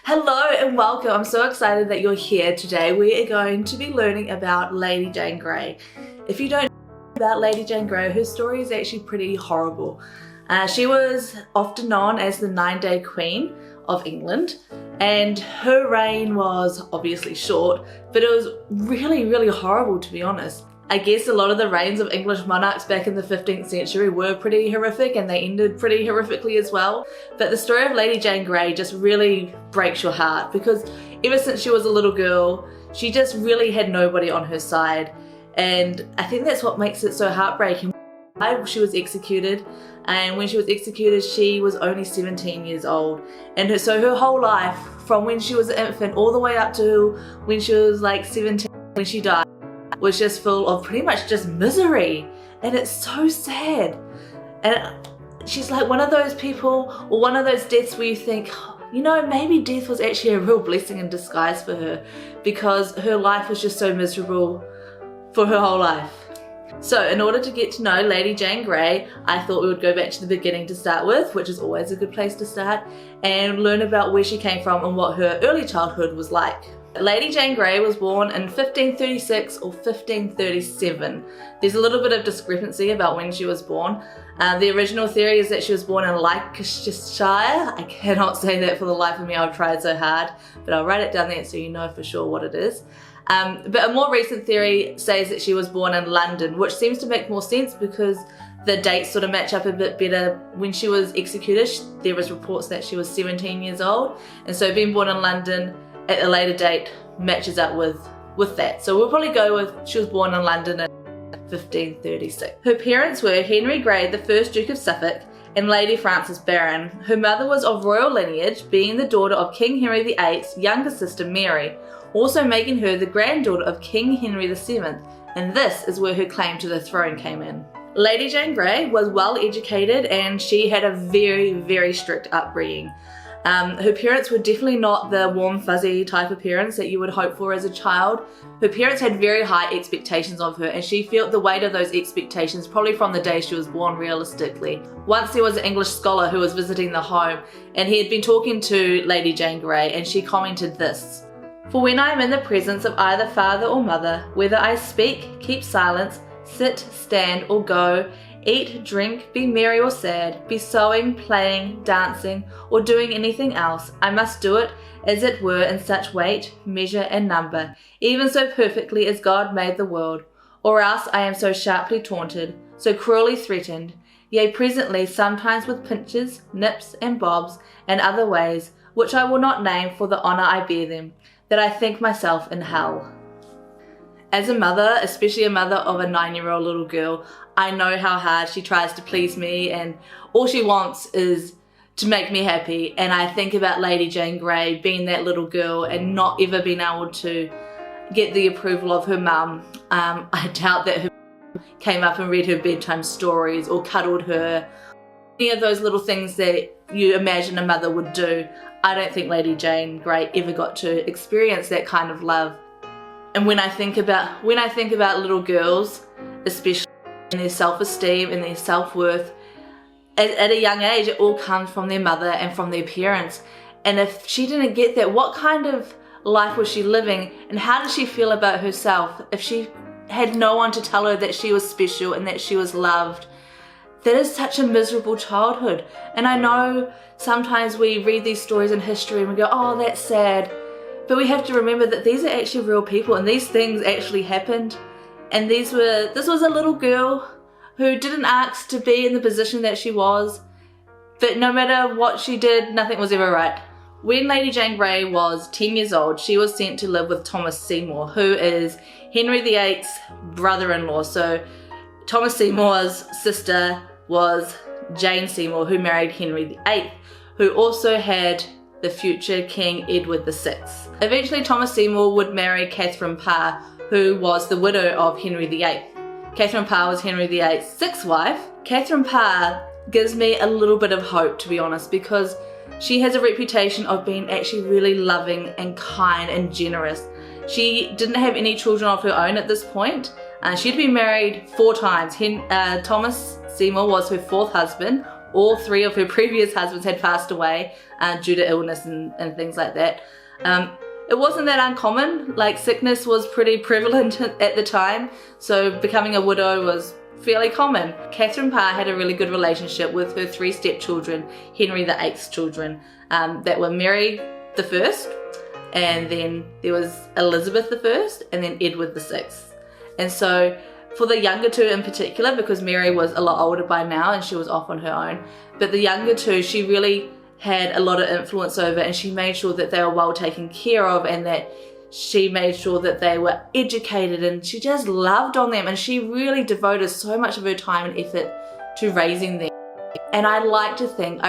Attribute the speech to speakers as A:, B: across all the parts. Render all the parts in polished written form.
A: Hello and welcome. I'm so excited that you're here today. We are going to be learning about Lady Jane Grey. If you don't know about Lady Jane Grey, her story is actually pretty horrible. She was often known as the 9-Day Queen of England, and her reign was obviously short, but it was really horrible, to be honest. I guess a lot of the reigns of English monarchs back in the 15th century were pretty horrific, and they ended pretty horrifically as well. But the story of Lady Jane Grey just really breaks your heart, because ever since she was a little girl, she just really had nobody on her side. And I think that's what makes it so heartbreaking. She was executed, and when she was executed she was only 17 years old, and so her whole life, from when she was an infant all the way up to when she was like 17 when she died, was just full of pretty much just misery. And it's so sad. And she's like one of those people, or one of those deaths where you think, you know, maybe death was actually a real blessing in disguise for her, because her life was just so miserable for her whole life. So in order to get to know Lady Jane Grey, I thought we would go back to the beginning to start with, which is always a good place to start, and learn about where she came from and what her early childhood was like. Lady Jane Grey was born in 1536 or 1537. There's a little bit of discrepancy about when she was born. The original theory is that she was born in Lancashire. I cannot say that for the life of me, I've tried so hard, but I'll write it down there so you know for sure what it is. But a more recent theory says that she was born in London, which seems to make more sense because the dates sort of match up a bit better. When she was executed, there was reports that she was 17 years old, and so being born in London at a later date matches up with that. So we'll probably go with she was born in London in 1536. Her parents were Henry Grey, the 1st Duke of Suffolk, and Lady Frances Baron. Her mother was of royal lineage, being the daughter of King Henry VIII's younger sister Mary, also making her the granddaughter of King Henry VII, and this is where her claim to the throne came in. Lady Jane Grey was well educated, and she had a very strict upbringing. Her parents were definitely not the warm fuzzy type of parents that you would hope for as a child. Her parents had very high expectations of her, and she felt the weight of those expectations probably from the day she was born, realistically. Once there was an English scholar who was visiting the home, and he had been talking to Lady Jane Grey, and she commented this: "For when I am in the presence of either father or mother, whether I speak, keep silence, sit, stand, or go, eat, drink, be merry or sad, be sewing, playing, dancing, or doing anything else, I must do it, as it were, in such weight, measure, and number, even so perfectly as God made the world, or else I am so sharply taunted, so cruelly threatened, yea, presently, sometimes with pinches, nips, and bobs, and other ways, which I will not name for the honour I bear them, that I think myself in hell." As a mother, especially a mother of a 9-year-old little girl, I know how hard she tries to please me, and all she wants is to make me happy. And I think about Lady Jane Grey being that little girl and not ever being able to get the approval of her mum. I doubt that her came up and read her bedtime stories or cuddled her. Any of those little things that you imagine a mother would do. I don't think Lady Jane Grey ever got to experience that kind of love. And when I think about little girls, especially in their self-esteem and their self-worth, at a young age, it all comes from their mother and from their parents. And if she didn't get that, what kind of life was she living, and how did she feel about herself if she had no one to tell her that she was special and that she was loved? That is such a miserable childhood. And I know sometimes we read these stories in history and we go, oh, that's sad. But we have to remember that these are actually real people, and these things actually happened. And this was a little girl who didn't ask to be in the position that she was, but no matter what she did, nothing was ever right. When Lady Jane Grey was 10 years old, she was sent to live with Thomas Seymour, who is Henry VIII's brother-in-law. So Thomas Seymour's sister was Jane Seymour, who married Henry VIII, who also had the future King Edward VI. Eventually Thomas Seymour would marry Catherine Parr, who was the widow of Henry VIII. Catherine Parr was Henry VIII's sixth wife. Catherine Parr gives me a little bit of hope, to be honest, because she has a reputation of being actually really loving and kind and generous. She didn't have any children of her own at this point. She'd been married 4 times. Thomas Seymour was her 4th husband, all three of her previous husbands had passed away due to illness and things like that. It wasn't that uncommon, like sickness was pretty prevalent at the time, so becoming a widow was fairly common. Catherine Parr had a really good relationship with her 3 stepchildren, Henry VIII's children, that were Mary the First, and then there was Elizabeth I, and then Edward VI. And so for the younger two in particular, because Mary was a lot older by now and she was off on her own, but the younger two she really had a lot of influence over, and she made sure that they were well taken care of, and that she made sure that they were educated, and she just loved on them, and she really devoted so much of her time and effort to raising them. And I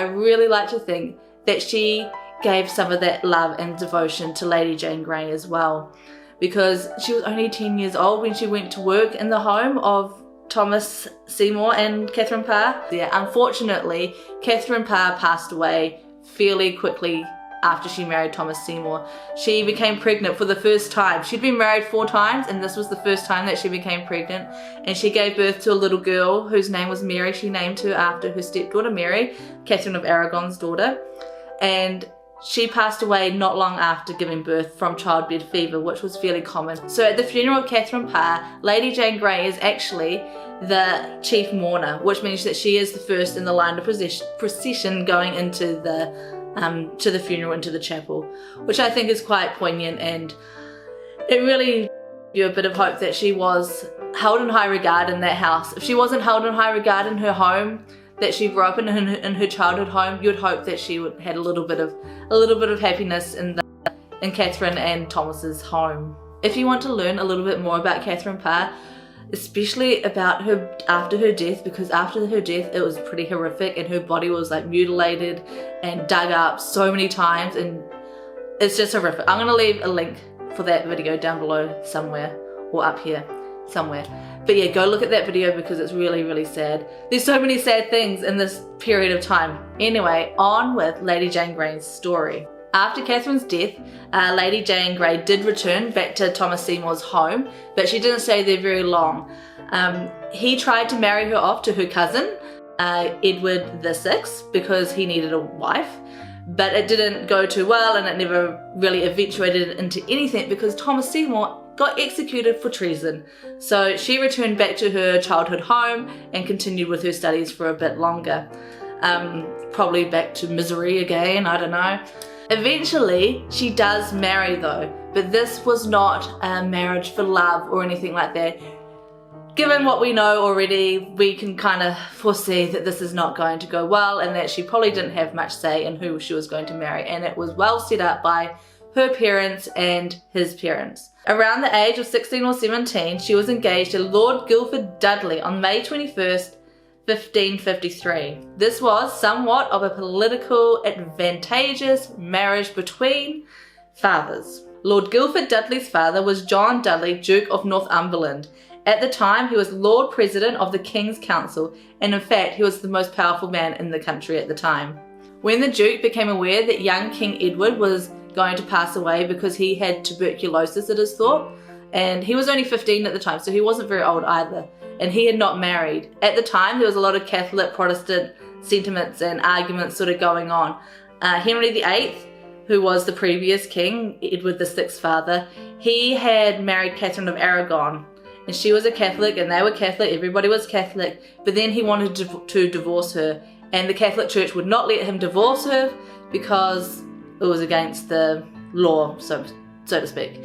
A: really like to think that she gave some of that love and devotion to Lady Jane Grey as well, because she was only 10 years old when she went to work in the home of Thomas Seymour and Catherine Parr. Yeah, unfortunately, Catherine Parr passed away fairly quickly after she married Thomas Seymour. She became pregnant for the first time. She'd been married 4 times, and this was the first time that she became pregnant. And she gave birth to a little girl whose name was Mary. She named her after her stepdaughter Mary, Catherine of Aragon's daughter. And she passed away not long after giving birth from childbed fever, which was fairly common. So at the funeral of Catherine Parr, Lady Jane Grey is actually the chief mourner, which means that she is the first in the line of procession going into to the funeral, into the chapel, which I think is quite poignant, and it really gives you a bit of hope that she was held in high regard in that house. If she wasn't held in high regard in her home that she grew up in her childhood home, you'd hope that she would had a little bit of happiness in Catherine and Thomas's home. If you want to learn a little bit more about Catherine Parr, especially about her after her death, because after her death it was pretty horrific, and her body was like mutilated and dug up so many times, and it's just horrific. I'm gonna leave a link for that video down below somewhere, or up here somewhere. But yeah, go look at that video because it's really, really sad. There's so many sad things in this period of time. Anyway, on with Lady Jane Grey's story. After Catherine's death, Lady Jane Grey did return back to Thomas Seymour's home, but she didn't stay there very long. He tried to marry her off to her cousin, Edward VI, because he needed a wife, but it didn't go too well, and it never really eventuated into anything because Thomas Seymour got executed for treason. So she returned back to her childhood home and continued with her studies for a bit longer. Probably back to misery again, I don't know. Eventually, she does marry though, but this was not a marriage for love or anything like that. Given what we know already, we can kind of foresee that this is not going to go well, and that she probably didn't have much say in who she was going to marry, and it was well set up by her parents and his parents. Around the age of 16 or 17, she was engaged to Lord Guildford Dudley on May 21st, 1553. This was somewhat of a political advantageous marriage between fathers. Lord Guildford Dudley's father was John Dudley, Duke of Northumberland. At the time, he was Lord President of the King's Council, and in fact, he was the most powerful man in the country at the time. When the Duke became aware that young King Edward was going to pass away because he had tuberculosis, it is thought, and he was only 15 at the time, so he wasn't very old either, and he had not married. At the time, there was a lot of Catholic Protestant sentiments and arguments sort of going on. Henry VIII, who was the previous king, Edward VI's father, he had married Catherine of Aragon, and she was a Catholic, and they were Catholic, everybody was Catholic, but then he wanted to divorce her, and the Catholic Church would not let him divorce her because it was against the law, so to speak.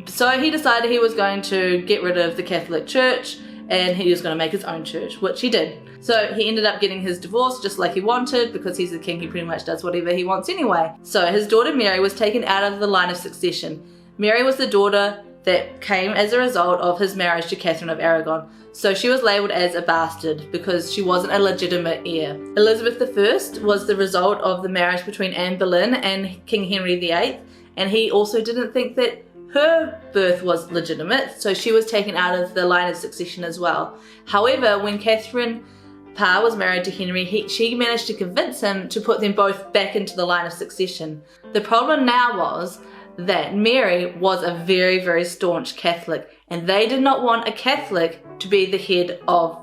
A: So he decided he was going to get rid of the Catholic Church, and he was going to make his own church, which he did. So he ended up getting his divorce just like he wanted, because he's the king, he pretty much does whatever he wants anyway. So his daughter Mary was taken out of the line of succession. Mary was the daughter that came as a result of his marriage to Catherine of Aragon. So she was labelled as a bastard because she wasn't a legitimate heir. Elizabeth I was the result of the marriage between Anne Boleyn and King Henry VIII, and he also didn't think that her birth was legitimate, so she was taken out of the line of succession as well. However, when Catherine Parr was married to Henry, she managed to convince him to put them both back into the line of succession. The problem now was that Mary was a very, very staunch Catholic, and they did not want a Catholic to be the head of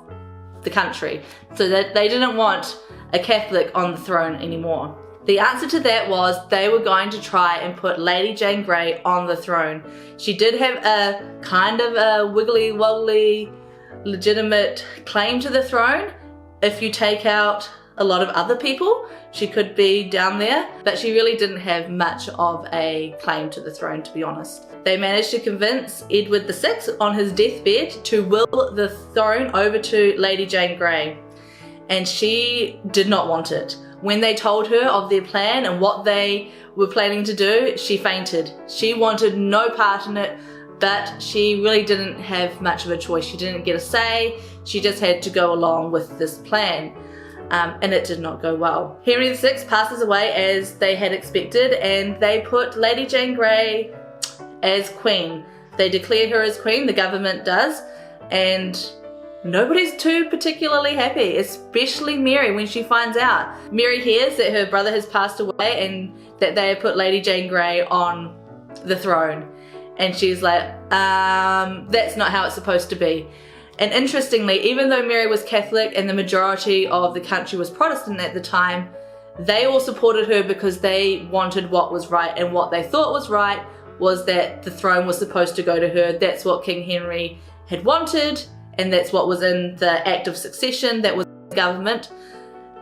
A: the country. So that they didn't want a Catholic on the throne anymore. The answer to that was they were going to try and put Lady Jane Grey on the throne. She did have a kind of a wiggly-woggly, legitimate claim to the throne. If you take out a lot of other people, she could be down there, but she really didn't have much of a claim to the throne, to be honest. They managed to convince Edward VI on his deathbed to will the throne over to Lady Jane Grey, and she did not want it. When they told her of their plan and what they were planning to do, she fainted. She wanted no part in it, but she really didn't have much of a choice. She didn't get a say. She just had to go along with this plan. And it did not go well. Henry VI passes away as they had expected, and they put Lady Jane Grey as queen. They declare her as queen, the government does, and nobody's too particularly happy, especially Mary when she finds out. Mary hears that her brother has passed away and that they have put Lady Jane Grey on the throne. And she's like, that's not how it's supposed to be. And interestingly, even though Mary was Catholic and the majority of the country was Protestant at the time, they all supported her because they wanted what was right, and what they thought was right was that the throne was supposed to go to her. That's what King Henry had wanted, and that's what was in the Act of Succession that was the government.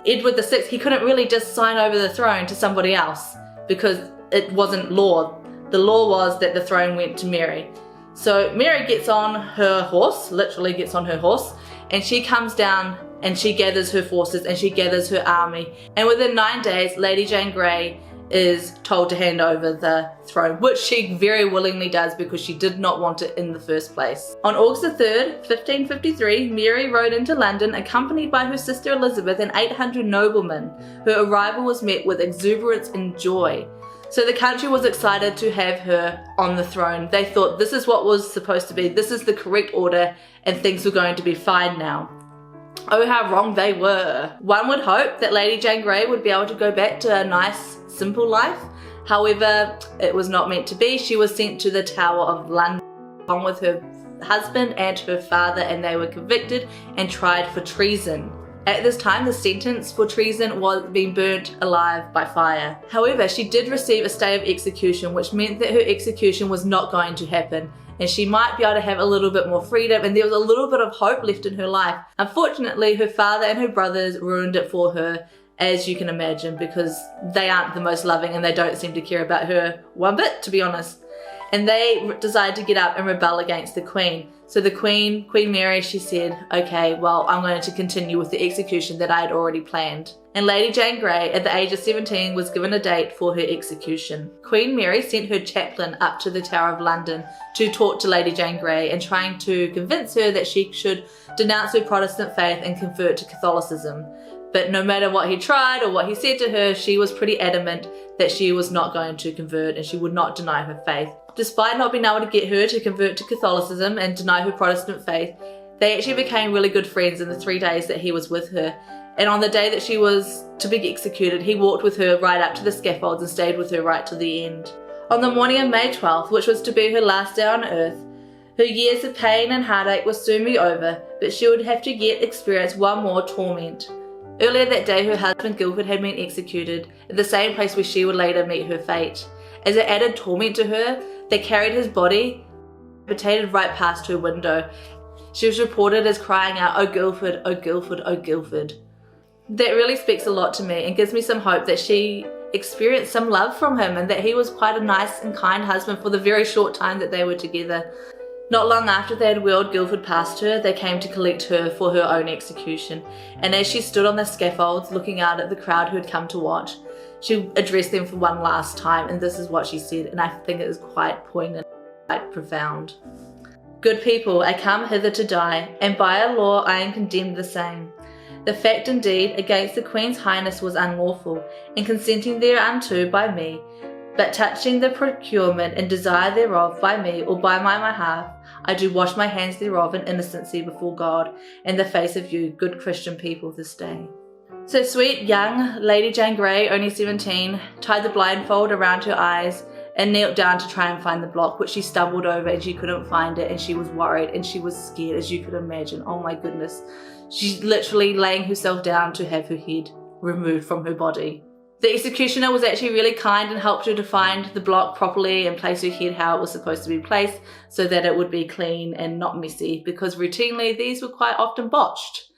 A: Edward VI, he couldn't really just sign over the throne to somebody else because it wasn't law. The law was that the throne went to Mary. So Mary gets on her horse, literally gets on her horse, and she comes down and she gathers her forces and she gathers her army. And within 9 days, Lady Jane Grey is told to hand over the throne, which she very willingly does because she did not want it in the first place. On August 3rd, 1553, Mary rode into London accompanied by her sister Elizabeth and 800 noblemen. Her arrival was met with exuberance and joy. So the country was excited to have her on the throne. They thought this is what was supposed to be, this is the correct order, and things were going to be fine now. Oh, how wrong they were. One would hope that Lady Jane Grey would be able to go back to a nice, simple life. However, it was not meant to be. She was sent to the Tower of London along with her husband and her father, and they were convicted and tried for treason. At this time, the sentence for treason was being burnt alive by fire. However, she did receive a stay of execution, which meant that her execution was not going to happen, and she might be able to have a little bit more freedom, and there was a little bit of hope left in her life. Unfortunately, her father and her brothers ruined it for her, as you can imagine, because they aren't the most loving and they don't seem to care about her one bit, to be honest. And they decided to get up and rebel against the Queen. So the Queen Mary, she said, okay, well, I'm going to continue with the execution that I had already planned. And Lady Jane Grey, at the age of 17, was given a date for her execution. Queen Mary sent her chaplain up to the Tower of London to talk to Lady Jane Grey and trying to convince her that she should denounce her Protestant faith and convert to Catholicism. But no matter what he tried or what he said to her, she was pretty adamant that she was not going to convert and she would not deny her faith. Despite not being able to get her to convert to Catholicism and deny her Protestant faith, they actually became really good friends in the 3 days that he was with her. And on the day that she was to be executed, he walked with her right up to the scaffolds and stayed with her right to the end. On the morning of May 12th, which was to be her last day on earth, her years of pain and heartache would soon be over, but she would have to yet experience one more torment. Earlier that day, her husband Guildford had been executed at the same place where she would later meet her fate. As an added torment to her, they carried his body, potated right past her window. She was reported as crying out, "Oh Guildford, oh Guildford, oh Guildford." That really speaks a lot to me and gives me some hope that she experienced some love from him and that he was quite a nice and kind husband for the very short time that they were together. Not long after they had wheeled Guildford past her, they came to collect her for her own execution. And as she stood on the scaffolds looking out at the crowd who had come to watch, she addressed them for one last time, and this is what she said, and I think it is quite poignant, quite profound. "Good people, I come hither to die, and by a law I am condemned the same. The fact indeed against the Queen's Highness was unlawful, and consenting thereunto by me, but touching the procurement and desire thereof by me or by my behalf, I do wash my hands thereof in innocency before God and the face of you, good Christian people, this day." So sweet young Lady Jane Grey, only 17, tied the blindfold around her eyes and knelt down to try and find the block, which she stumbled over and she couldn't find it, and she was worried and she was scared, as you could imagine. Oh my goodness. She's literally laying herself down to have her head removed from her body. The executioner was actually really kind and helped her to find the block properly and place her head how it was supposed to be placed so that it would be clean and not messy, because routinely these were quite often botched.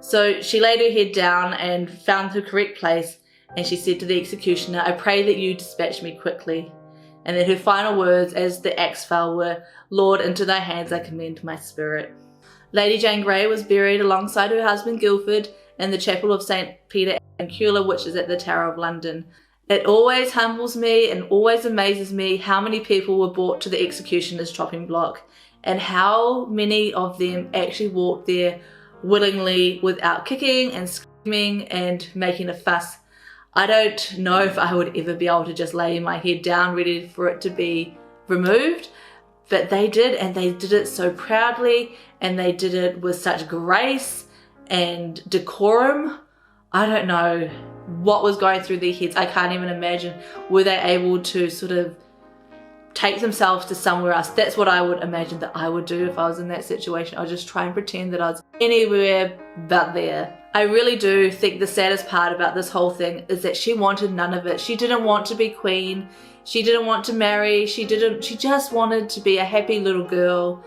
A: So she laid her head down and found her correct place, and she said to the executioner, "I pray that you dispatch me quickly." And then her final words as the axe fell were, "Lord, into thy hands I commend my spirit." Lady Jane Grey was buried alongside her husband Guildford in the chapel of St. Peter and Cula, which is at the Tower of London. It always humbles me and always amazes me how many people were brought to the executioner's chopping block and how many of them actually walked there willingly without kicking and screaming and making a fuss. I don't know if I would ever be able to just lay my head down ready for it to be removed, but they did, and they did it so proudly, and they did it with such grace and decorum. I don't know what was going through their heads. I can't even imagine. Were they able to sort of take themselves to somewhere else? That's what I would imagine that I would do if I was in that situation. I'd just try and pretend that I was anywhere but there. I really do think the saddest part about this whole thing is that she wanted none of it. She didn't want to be queen. She didn't want to marry. She just wanted to be a happy little girl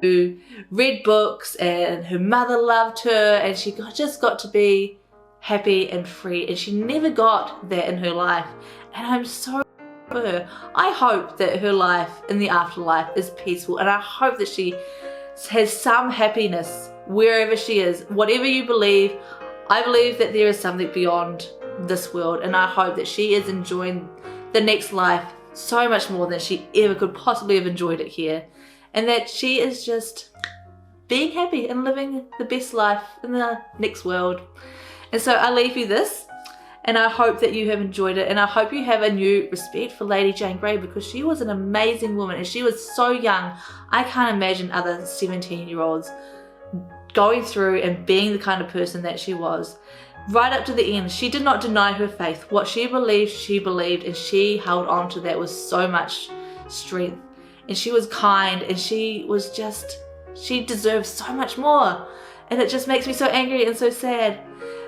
A: who read books, and her mother loved her, and she just got to be happy and free, and she never got that in her life. And I'm so for her. I hope that her life in the afterlife is peaceful, and I hope that she has some happiness wherever she is. Whatever you believe, I believe that there is something beyond this world, and I hope that she is enjoying the next life so much more than she ever could possibly have enjoyed it here, and that she is just being happy and living the best life in the next world. And so I leave you this, and I hope that you have enjoyed it, and I hope you have a new respect for Lady Jane Grey, because she was an amazing woman and she was so young. I can't imagine other 17-year-olds going through and being the kind of person that she was. Right up to the end, she did not deny her faith. What she believed, and she held on to that with so much strength. And she was kind, and she deserved so much more. And it just makes me so angry and so sad.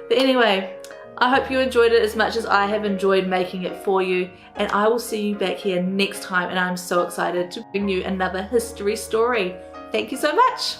A: But anyway, I hope you enjoyed it as much as I have enjoyed making it for you, and I will see you back here next time, and I'm so excited to bring you another history story. Thank you so much.